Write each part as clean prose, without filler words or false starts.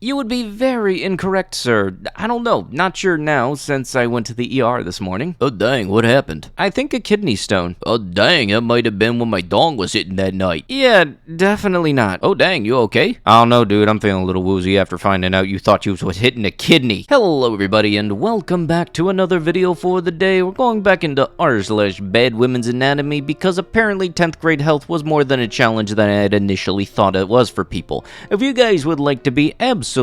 You would be very incorrect, sir. I don't know. Not sure now, since I went to the ER this morning. Oh dang, what happened? I think a kidney stone. Oh dang, that might have been when my dong was hitting that night. Yeah, definitely not. Oh dang, you okay? I don't know, dude. I'm feeling a little woozy after finding out you thought you was hitting a kidney. Hello, everybody, and welcome back to another video for the day. We're going back into r/BadWomensAnatomy because apparently 10th grade health was more than a challenge than I had initially thought it was for people. If you guys would like to be absolutely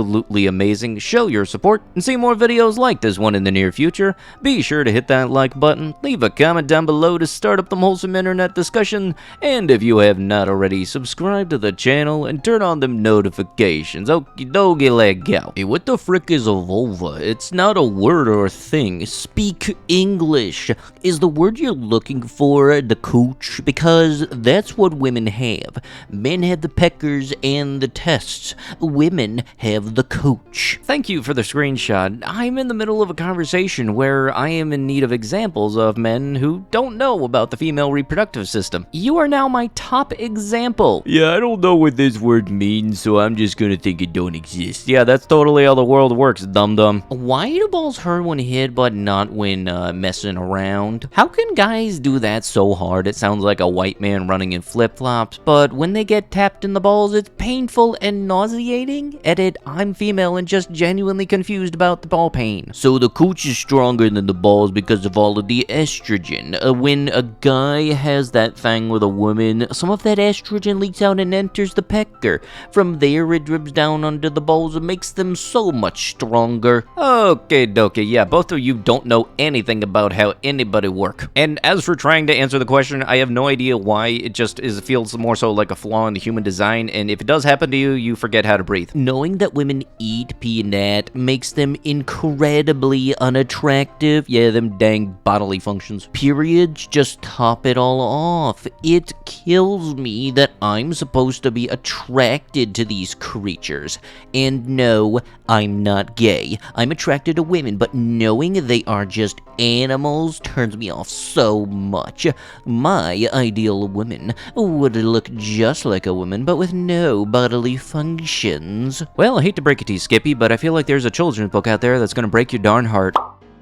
amazing, show your support, and see more videos like this one in the near future, be sure to hit that like button, leave a comment down below to start up the wholesome internet discussion, and if you have not already, subscribe to the channel and turn on them notifications. Okie dokie, let go. Hey, what the frick is a vulva? It's not a word or a thing. Speak English. Is the word you're looking for the cooch? Because that's what women have. Men have the peckers and the tests. Women have the cooch. Thank you for the screenshot. I'm in the middle of a conversation where I am in need of examples of men who don't know about the female reproductive system. You are now my top example. Yeah, I don't know what this word means, so I'm just gonna think it don't exist. Yeah, that's totally how the world works, dum-dum. Why do balls hurt when hit but not when messing around? How can guys do that so hard? It sounds like a white man running in flip-flops, but when they get tapped in the balls, it's painful and nauseating? Edit, I'm female and just genuinely confused about the ball pain. So the cooch is stronger than the balls because of all of the estrogen. When a guy has that thing with a woman, some of that estrogen leaks out and enters the pecker. From there, it drips down under the balls and makes them so much stronger. Okay, dokie, yeah, both of you don't know anything about how anybody work. And as for trying to answer the question, I have no idea why. It just feels more so like a flaw in the human design, and if it does happen to you, you forget how to breathe. Knowing that women eat peanut makes them incredibly unattractive. Yeah, them dang bodily functions. Periods just top it all off. It kills me that I'm supposed to be attracted to these creatures. And no, I'm not gay. I'm attracted to women, but knowing they are just animals turns me off so much. My ideal woman would look just like a woman, but with no bodily functions. Well, I hate to break it to you, Skippy, but I feel like there's a children's book out there that's gonna break your darn heart.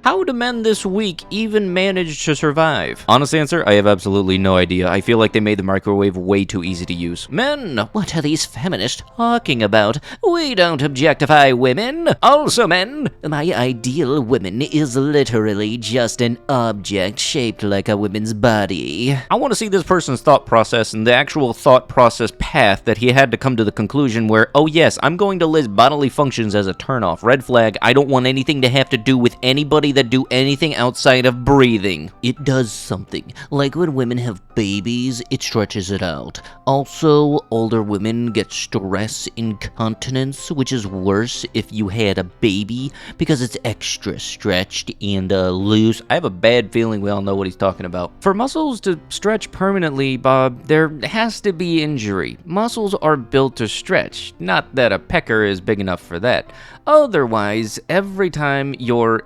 How do men this week even manage to survive? Honest answer, I have absolutely no idea. I feel like they made the microwave way too easy to use. Men, what are these feminists talking about? We don't objectify women. Also, men, my ideal woman is literally just an object shaped like a woman's body. I want to see this person's thought process and the actual thought process path that he had to come to the conclusion where, oh yes, I'm going to list bodily functions as a turnoff. Red flag, I don't want anything to have to do with anybody that do anything outside of breathing. It does something. Like when women have babies, it stretches it out. Also, older women get stress incontinence, which is worse if you had a baby because it's extra stretched and loose. I have a bad feeling we all know what he's talking about. For muscles to stretch permanently, Bob, there has to be injury. Muscles are built to stretch, not that a pecker is big enough for that. Otherwise, every time your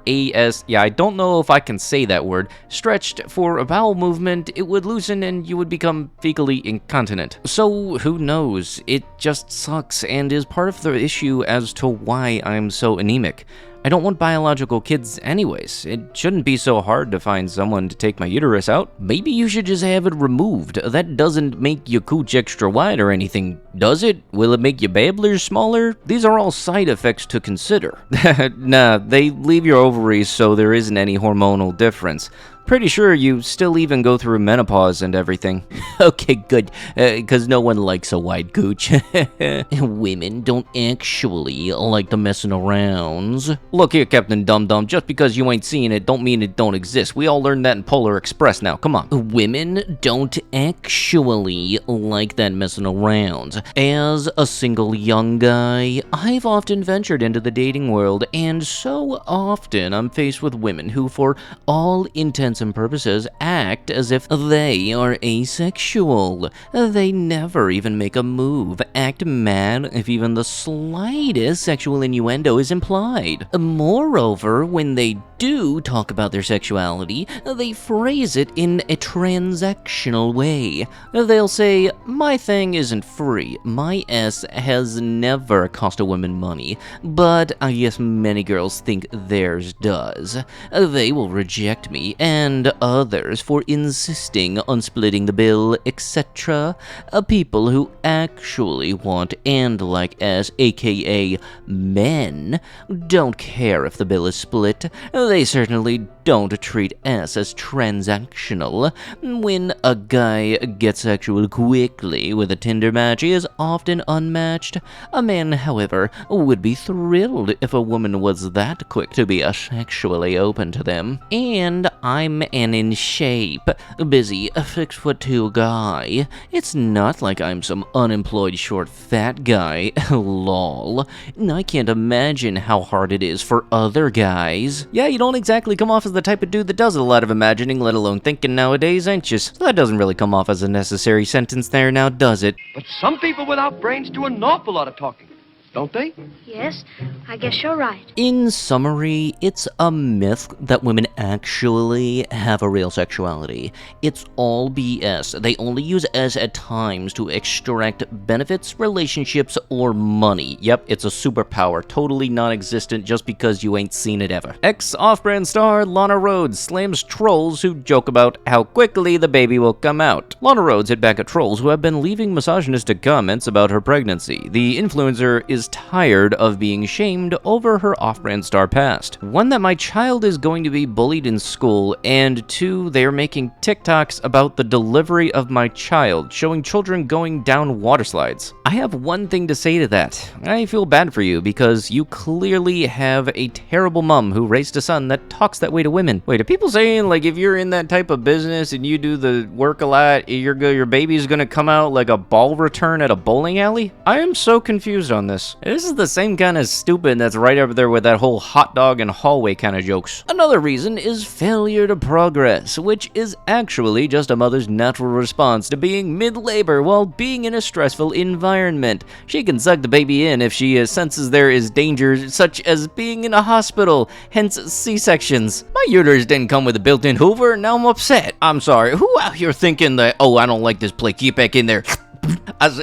I don't know if I can say that word, stretched for a bowel movement, it would loosen and you would become fecally incontinent. So, who knows? It just sucks and is part of the issue as to why I'm so anemic. I don't want biological kids anyways. It shouldn't be so hard to find someone to take my uterus out. Maybe you should just have it removed. That doesn't make your cooch extra wide or anything, does it? Will it make your babblers smaller? These are all side effects to consider. Nah, they leave your ovaries so there isn't any hormonal difference. Pretty sure you still even go through menopause and everything. Okay, good, because no one likes a wide gooch. Women don't actually like the messing arounds. Look here, Captain Dum Dum, just because you ain't seeing it don't mean it don't exist. We all learned that in Polar Express now, come on. Women don't actually like that messing around. As a single young guy, I've often ventured into the dating world, and so often I'm faced with women who, for all intents intents and purposes, act as if they are asexual. They never even make a move, act mad if even the slightest sexual innuendo is implied. Moreover, when they do talk about their sexuality, they phrase it in a transactional way. They'll say, "My thing isn't free. My S has never cost a woman money, but I guess many girls think theirs does." They will reject me and others for insisting on splitting the bill, etc. People who actually want and like S, aka men, don't care if the bill is split. They certainly don't treat S as transactional. When a guy gets sexual quickly with a Tinder match, he is often unmatched. A man, however, would be thrilled if a woman was that quick to be sexually open to them. And I'm an in shape, busy 6'2" guy. It's not like I'm some unemployed short fat guy. Lol. I can't imagine how hard it is for other guys. Yeah, you don't exactly come off as the type of dude that does a lot of imagining, let alone thinking nowadays, ain't you? So that doesn't really come off as a necessary sentence there, now does it? But some people without brains do an awful lot of talking, don't they? Yes, I guess you're right. In summary, it's a myth that women actually have a real sexuality. It's all BS. They only use S at times to extract benefits, relationships, or money. Yep, it's a superpower, totally non-existent just because you ain't seen it ever. Ex-off-brand star Lana Rhoades slams trolls who joke about how quickly the baby will come out. Lana Rhoades hit back at trolls who have been leaving misogynistic comments about her pregnancy. The influencer is tired of being shamed over her off-brand star past. One, that my child is going to be bullied in school, and two, they are making TikToks about the delivery of my child, showing children going down water slides. I have one thing to say to that. I feel bad for you because you clearly have a terrible mom who raised a son that talks that way to women. Wait, are people saying like if you're in that type of business and you do the work a lot, your baby's gonna come out like a ball return at a bowling alley? I am so confused on this. This is the same kind of stupid that's right over there with that whole hot dog and hallway kind of jokes. Another reason is failure to progress, which is actually just a mother's natural response to being mid-labor while being in a stressful environment. She can suck the baby in if she senses there is danger, such as being in a hospital, hence C-sections. My uterus didn't come with a built-in Hoover, now I'm upset. I'm sorry, who out here thinking that, oh, I don't like this play, get back in there.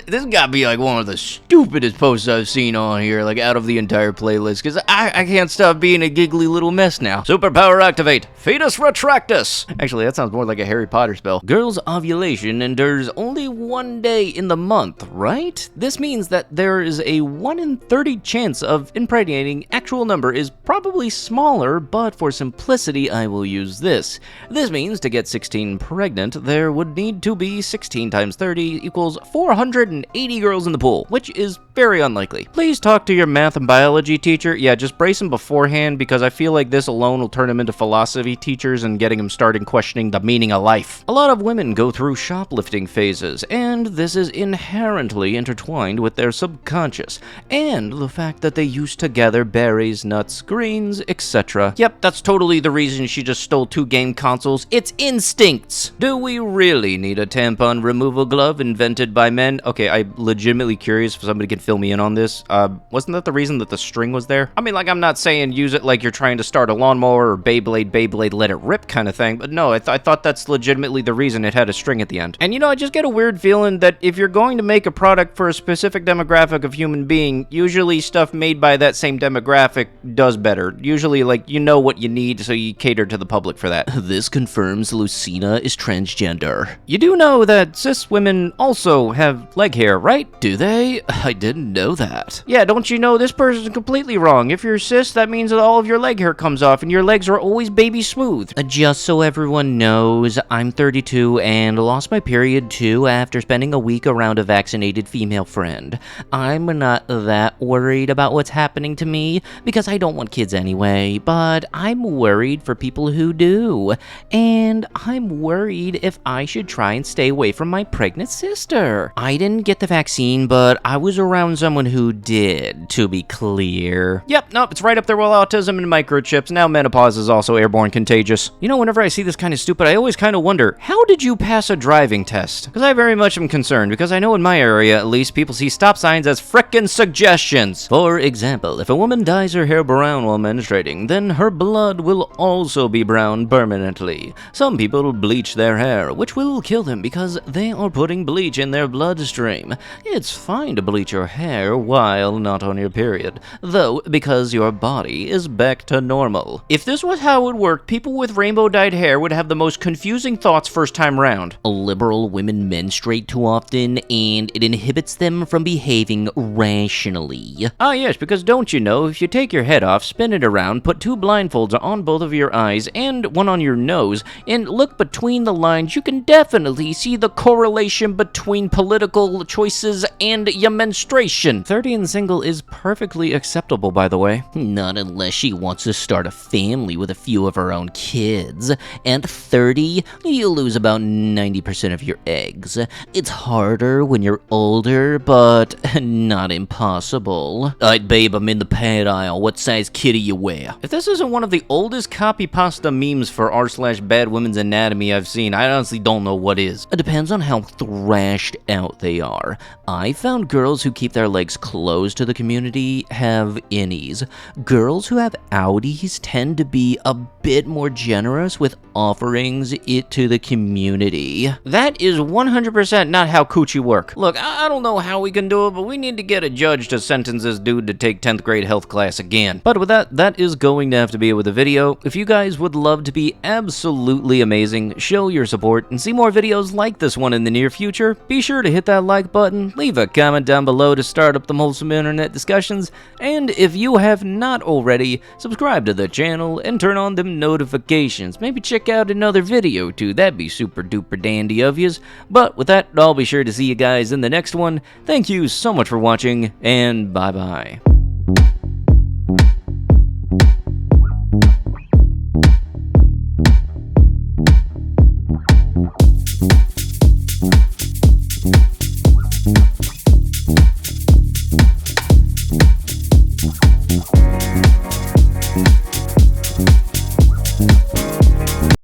This gotta be like one of the stupidest posts I've seen on here, like out of the entire playlist, because I can't stop being a giggly little mess now. Superpower activate, fetus retractus. Actually, that sounds more like a Harry Potter spell. Girl's ovulation endures only 1 day in the month, right? This means that there is a 1 in 30 chance of impregnating. Actual number is probably smaller, but for simplicity, I will use this. This means to get 16 pregnant, there would need to be 16 times 30 equals 480 girls in the pool, which is very unlikely. Please talk to your math and biology teacher. Yeah, just brace him beforehand because I feel like this alone will turn him into philosophy teachers and getting him started questioning the meaning of life. A lot of women go through shoplifting phases, and this is inherently intertwined with their subconscious and the fact that they used to gather berries, nuts, greens, etc. Yep, that's totally the reason she just stole 2 game consoles. It's instincts. Do we really need a tampon removal glove invented by men? Okay, I'm legitimately curious if somebody can fill me in on this. Wasn't that the reason that the string was there? I mean, like, I'm not saying use it like you're trying to start a lawnmower or Beyblade, let it rip kind of thing, but no, I thought that's legitimately the reason it had a string at the end. And you know, I just get a weird feeling that if you're going to make a product for a specific demographic of human being, usually stuff made by that same demographic does better. Usually, like, you know what you need, so you cater to the public for that. This confirms Lucina is transgender. You do know that cis women also have leg hair, right? Do they? I didn't know that. Yeah, don't you know this person's completely wrong. If you're cis, that means that all of your leg hair comes off and your legs are always baby smooth. Just so everyone knows, I'm 32 and lost my period too after spending a week around a vaccinated female friend. I'm not that worried about what's happening to me. because I don't want kids anyway, but I'm worried for people who do. And I'm worried if I should try and stay away from my pregnant sister. I didn't get the vaccine, but I was around someone who did, to be clear. Yep, nope, it's right up there with autism and microchips. Now menopause is also airborne contagious. You know, whenever I see this kind of stupid, I always kind of wonder, how did you pass a driving test? Because I very much am concerned, because I know in my area, at least, people see stop signs as frickin' suggestions. For example, if a woman dyes her hair brown while menstruating, then her blood will also be brown permanently. Some people bleach their hair, which will kill them because they are putting bleach in their bloodstream. It's fine to bleach your hair while not on your period, though, because your body is back to normal. If this was how it worked, people with rainbow-dyed hair would have the most confusing thoughts first time round. Liberal women menstruate too often, and it inhibits them from behaving rationally. Ah yes, because don't you know, if you take your head off, spin it around, put two blindfolds on both of your eyes and one on your nose, and look between the lines, you can definitely see the correlation between political choices and your menstruation. 30 and single is perfectly acceptable, by the way. Not unless she wants to start a family with a few of her own kids. And 30, you'll lose about 90% of your eggs. It's harder when you're older, but not impossible. Alright, babe, I'm in the pad aisle. What size kitty you wear? If this isn't one of the oldest copy pasta memes for r/BadWomensAnatomy I've seen, I honestly don't know what is. It depends on how thrashed out they are. I found girls who keep their legs closed to the community have innies. Girls who have outies tend to be a bit more generous with offerings it to the community. That is 100% not how coochie work. Look, I don't know how we can do it, but we need to get a judge to sentence this dude to take 10th grade health class again. But with that is going to have to be it with the video. If you guys would love to be absolutely amazing, show your support, and see more videos like this one in the near future, be sure to hit that like button, leave a comment down below to start up the wholesome internet discussions, and if you have not already, subscribe to the channel and turn on them notifications. Maybe check out another video too, that'd be super duper dandy of yous. But with that, I'll be sure to see you guys in the next one. Thank you so much for watching, and bye bye.